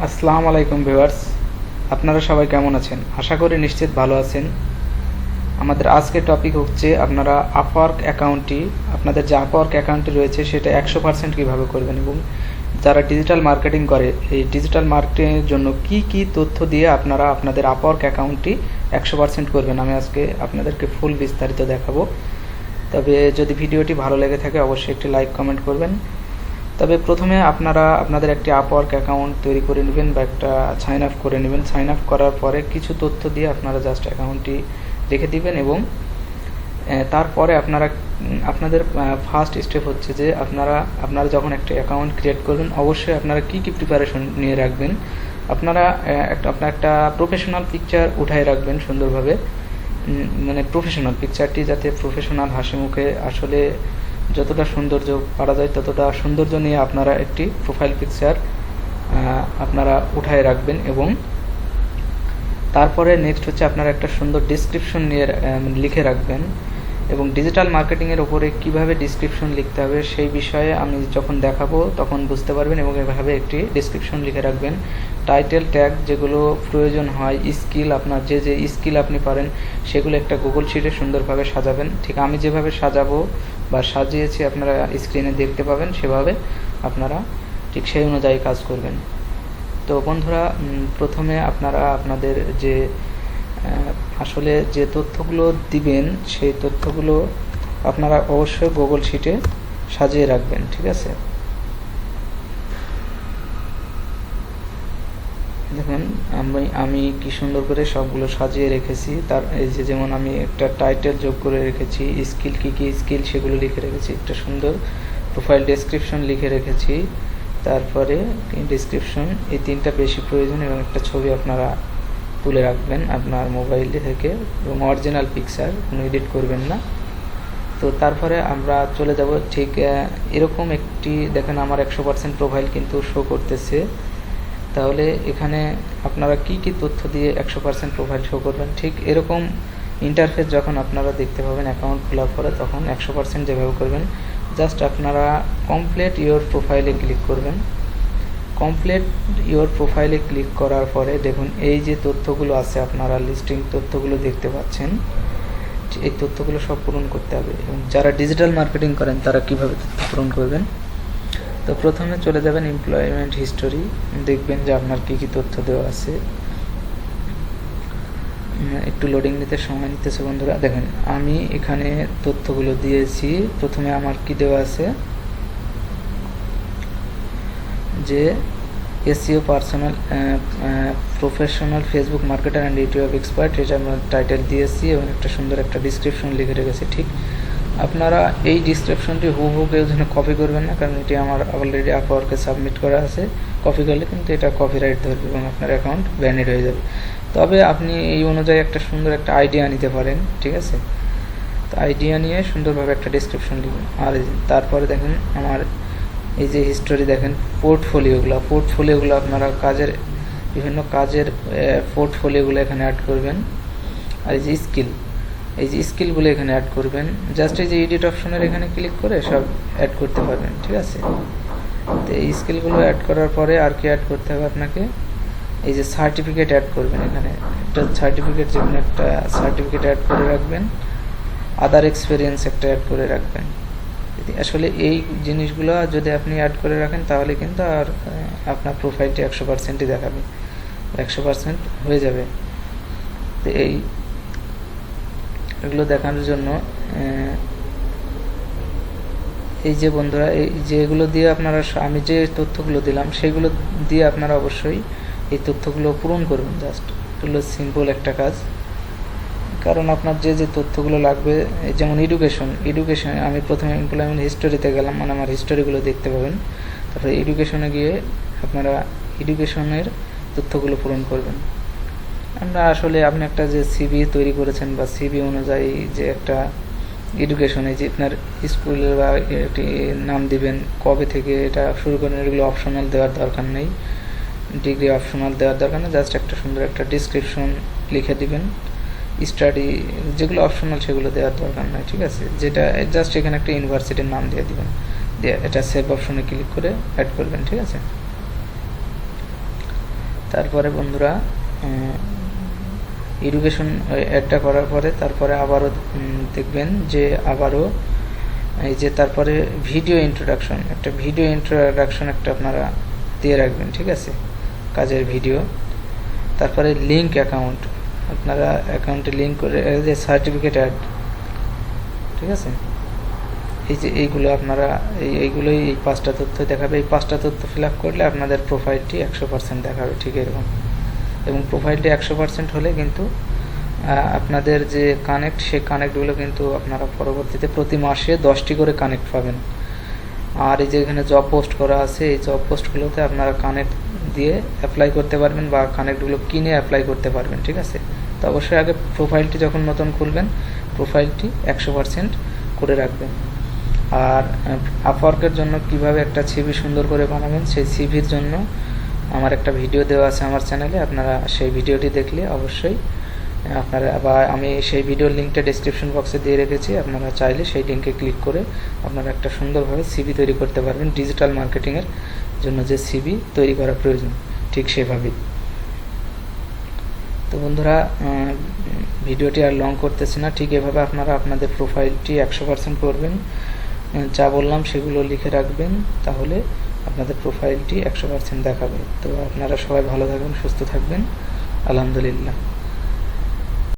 আসসালামু আলাইকুম ভিউয়ার্স, আপনারা সবাই কেমন আছেন? আশা করি নিশ্চিত ভালো আছেন। আমাদের আজকের টপিক হচ্ছে আপনারা আপওয়ার্ক অ্যাকাউন্টটি, আপনাদের যে আপওয়ার্ক অ্যাকাউন্টটি রয়েছে সেটা 100% কীভাবে করবেন এবং যারা ডিজিটাল মার্কেটিং করে এই ডিজিটাল মার্কেটিংয়ের জন্য কি কি তথ্য দিয়ে আপনারা আপনাদের আপওয়ার্ক অ্যাকাউন্টটি 100% করবেন, আমি আজকে আপনাদেরকে ফুল বিস্তারিত দেখাবো। তবে যদি ভিডিওটি ভালো লেগে থাকে অবশ্যই একটি লাইক কমেন্ট করবেন। তবে প্রথমে আপনারা আপনাদের একটি আপওয়ার্ক অ্যাকাউন্ট তৈরি করে নেবেন বা একটা সাইন আপ করে নেবেন। সাইন আপ করার পরে কিছু তথ্য দিয়ে আপনারা জাস্ট অ্যাকাউন্টটি রেখে দিবেন এবং তারপরে আপনাদের ফার্স্ট স্টেপ হচ্ছে যে আপনারা যখন একটা অ্যাকাউন্ট ক্রিয়েট করবেন অবশ্যই আপনারা কি কি প্রিপারেশন নিয়ে রাখবেন। আপনারা একটা প্রফেশনাল পিকচার উঠায় রাখবেন সুন্দরভাবে, মানে প্রফেশনাল পিকচারটি যাতে প্রফেশনাল হাসি মুখে আসলে যতটা সৌন্দর্য পাওয়া যায় ততটা সৌন্দর্য নিয়ে আপনারা একটি প্রোফাইল পিকচার আপনারা উঠায় রাখবেন এবং তারপরে নেক্সট হচ্ছে আপনারা একটা সুন্দর ডিসক্রিপশন নিয়ে লিখে রাখবেন এবং ডিজিটাল মার্কেটিংয়ের ওপরে কিভাবে ডিসক্রিপশন লিখতে হবে সেই বিষয়ে আমি যখন দেখাবো তখন বুঝতে পারবেন এবং এভাবে একটি ডিসক্রিপশন লিখে রাখবেন। টাইটেল ট্যাগ যেগুলো প্রয়োজন হয়, স্কিল আপনার যে স্কিল আপনি পারেন সেগুলো একটা গুগল শিটে সুন্দরভাবে সাজাবেন। ঠিক আমি যেভাবে সাজাবো বা সাজিয়েছি আপনারা স্ক্রিনে দেখতে পাবেন, সেভাবে আপনারা ঠিক সেই অনুযায়ী কাজ করবেন। তো বন্ধুরা, প্রথমে আপনারা আপনাদের যে আসলে যে তথ্যগুলো দিবেন সেই তথ্যগুলো আপনারা অবশ্যই গুগল শিটে সাজিয়ে রাখবেন, ঠিক আছে? দেখুন আমি কি সুন্দর করে সবগুলো সাজিয়ে রেখেছি। তার এই যে যেমন আমি একটা টাইটেল যোগ করে রেখেছি, স্কিল কি কি স্কিল সেগুলো লিখে রেখেছি, একটা সুন্দর প্রোফাইল ডেসক্রিপশন লিখে রেখেছি, তারপরে ডেসক্রিপশন এই তিনটা বেশি প্রয়োজন এবং একটা ছবি আপনারা তুলে রাখবেন আপনার মোবাইল থেকে এবং অরিজিনাল পিকচার, কোনো এডিট করবেন না। তো তারপরে আমরা চলে যাব ঠিক এরকম একটি, দেখেন আমার 100% প্রোফাইল কিন্তু শো করতেছে। তাহলে এখানে আপনারা কি কি তথ্য দিয়ে 100% প্রোফাইল শো করবেন, ঠিক এরকম ইন্টারফেস যখন আপনারা দেখতে পাবেন অ্যাকাউন্ট খোলার পরে তখন 100% যেভাবে করবেন, জাস্ট আপনারা কমপ্লিট ইওর প্রোফাইলে ক্লিক করবেন। কমপ্লিট ইওর প্রোফাইলে ক্লিক করার পরে দেখুন এই যে তথ্যগুলো আছে আপনারা লিস্টিং তথ্যগুলো দেখতে পাচ্ছেন, এই তথ্যগুলো সব পূরণ করতে হবে এবং যারা ডিজিটাল মার্কেটিং করেন তারা কিভাবে তথ্য পূরণ করবেন। তো প্রথমে চলে যাবেন এমপ্লয়মেন্ট হিস্টোরি, দেখবেন যে আপনার কি কি তথ্য দেওয়া আছে। একটু লোডিং নিতে সময় নিতেছে বন্ধুরা। দেখেন আমি এখানে তথ্যগুলো দিয়েছি। প্রথমে আমার কি দেওয়া আছে যে SEO personal professional Facebook marketer and YouTube expert, এটা আমরা টাইটেল দিয়েছি এবং একটা সুন্দর একটা ডিসক্রিপশন লিখে রেখেছি। ঠিক আপনারা এই ডিসক্রিপশনটি হুবহু কেউ যেন কপি করবেন না, কারণ এটি আমার অলরেডি আপওয়ার্কে সাবমিট করা আছে। কপি করলে কিন্তু এটা কপিরাইট ধরবে এবং আপনার অ্যাকাউন্ট ব্যানিড হয়ে যাবে। তবে আপনি এই অনুযায়ী একটা সুন্দর একটা আইডিয়া নিতে পারেন, ঠিক আছে? তো আইডিয়া নিয়ে সুন্দরভাবে একটা ডিসক্রিপশন লিখুন। আর তারপরে দেখেন আমার এই যে হিস্টোরি, দেখেন পোর্টফোলিওগুলো আপনারা বিভিন্ন কাজের পোর্টফোলিওগুলো এখানে অ্যাড করবেন। আর এই যে স্কিলগুলো এখানে অ্যাড করবেন। জাস্ট এই যে এডিট অপশনের এখানে ক্লিক করে সব অ্যাড করতে পারবেন, ঠিক আছে? তো এই স্কিলগুলো অ্যাড করার পরে আর কি অ্যাড করতে হবে আপনাকে, এই যে সার্টিফিকেট অ্যাড করবেন। এখানে একটা সার্টিফিকেট, যেমন একটা সার্টিফিকেট অ্যাড করে রাখবেন। আদার এক্সপিরিয়েন্স একটা অ্যাড করে রাখবেন। আসলে এই জিনিসগুলো যদি আপনি অ্যাড করে রাখেন তাহলে কিন্তু আর আপনার প্রোফাইলটি 100%ই দেখাবে, 100% হয়ে যাবে। তো এগুলো দেখানোর জন্য এই যে বন্ধুরা, এই যেগুলো দিয়ে আপনারা, আমি যে তথ্যগুলো দিলাম সেগুলো দিয়ে আপনারা অবশ্যই এই তথ্যগুলো পূরণ করবেন। জাস্ট এগুলো সিম্পল একটা কাজ, কারণ আপনার যে তথ্যগুলো লাগবে, যেমন এডুকেশন আমি প্রথমে এমপ্লয়মেন্ট হিস্টোরিতে গেলাম, মানে আমার হিস্টোরিগুলো দেখতে পাবেন। তারপরে এডুকেশনে গিয়ে আপনারা এডুকেশনের তথ্যগুলো পূরণ করবেন। আপনি একটা যে সিভি তৈরি করেছেন বা সিভি অনুযায়ী যে একটা এডুকেশনে যে আপনার স্কুলের বা একটি নাম দিবেন, কবে থেকে এটা শুরু করেন, এগুলো অপশনাল দেওয়ার দরকার নেই, ডিগ্রি অপশনাল দেওয়ার দরকার নেই। জাস্ট একটা সুন্দর একটা ডিসক্রিপশন লিখে দিবেন। স্টাডি যেগুলো অপশনাল সেগুলো দেওয়ার দরকার নাই, ঠিক আছে? যেটা জাস্ট এখানে একটা ইউনিভার্সিটির নাম দিয়ে দিবেন, দিয়ে এটা সেভ অপশনে ক্লিক করে অ্যাড করবেন, ঠিক আছে? তারপরে বন্ধুরা এডুকেশন অ্যাডটা করার পরে তারপরে আবারও দেখবেন যে আবারও এই যে তারপরে ভিডিও ইন্ট্রোডাকশন, একটা ভিডিও ইন্ট্রোডাকশন একটা আপনারা দিয়ে রাখবেন, ঠিক আছে, কাজের ভিডিও। তারপরে লিঙ্ক অ্যাকাউন্ট, আপনারা অ্যাকাউন্টে লিঙ্ক করে যে সার্টিফিকেট অ্যাড, ঠিক আছে, এই যে এইগুলো আপনারা এইগুলোই এই 5টা তথ্য দেখাবে। এই 5টা তথ্য ফিল আপ করলে আপনাদের প্রোফাইলটি 100% দেখাবে, ঠিক এরকম। এবং প্রোফাইলটি 100% হলে কিন্তু আপনাদের যে কানেক্ট, সেই কানেক্টগুলো কিন্তু আপনারা পরবর্তীতে প্রতি মাসে 10টি করে কানেক্ট পাবেন। আর এই যে এখানে জব পোস্ট করা আছে, এই জব পোস্টগুলোতে আপনারা কানেক্ট দিয়ে অ্যাপ্লাই করতে পারবেন বা কানেক্টগুলো কিনে অ্যাপ্লাই করতে পারবেন, ঠিক আছে। তো অবশ্যই আগে প্রোফাইলটি যখন নতুন খুলবেন প্রোফাইলটি 100% করে রাখবেন। আর আপওয়ার্কের জন্য কিভাবে একটা সিভি সুন্দর করে বানাবেন, সেই সিভির জন্য আমার একটা ভিডিও দেওয়া আছে আমার চ্যানেলে, আপনারা সেই ভিডিওটি দেখলে অবশ্যই আপনারা, বা আমি সেই ভিডিওর লিঙ্কটা ডেসক্রিপশন বক্সে দিয়ে রেখেছি, আপনারা চাইলে সেই লিঙ্কে ক্লিক করে আপনারা একটা সুন্দরভাবে সিভি তৈরি করতে পারবেন। ডিজিটাল মার্কেটিংয়ের জন্য যে সিভি তৈরি করা প্রয়োজন ঠিক সেভাবেই। তো বন্ধুরা ভিডিওটি আর লং করতেছি না, ঠিক এভাবে আপনারা আপনাদের প্রোফাইলটি 100% করবেন। যা বললাম সেগুলো লিখে রাখবেন, তাহলে আপনাদের প্রোফাইলটি 100% দেখাবে। তো আপনারা সবাই ভালো থাকবেন, সুস্থ থাকবেন, আলহামদুলিল্লাহ।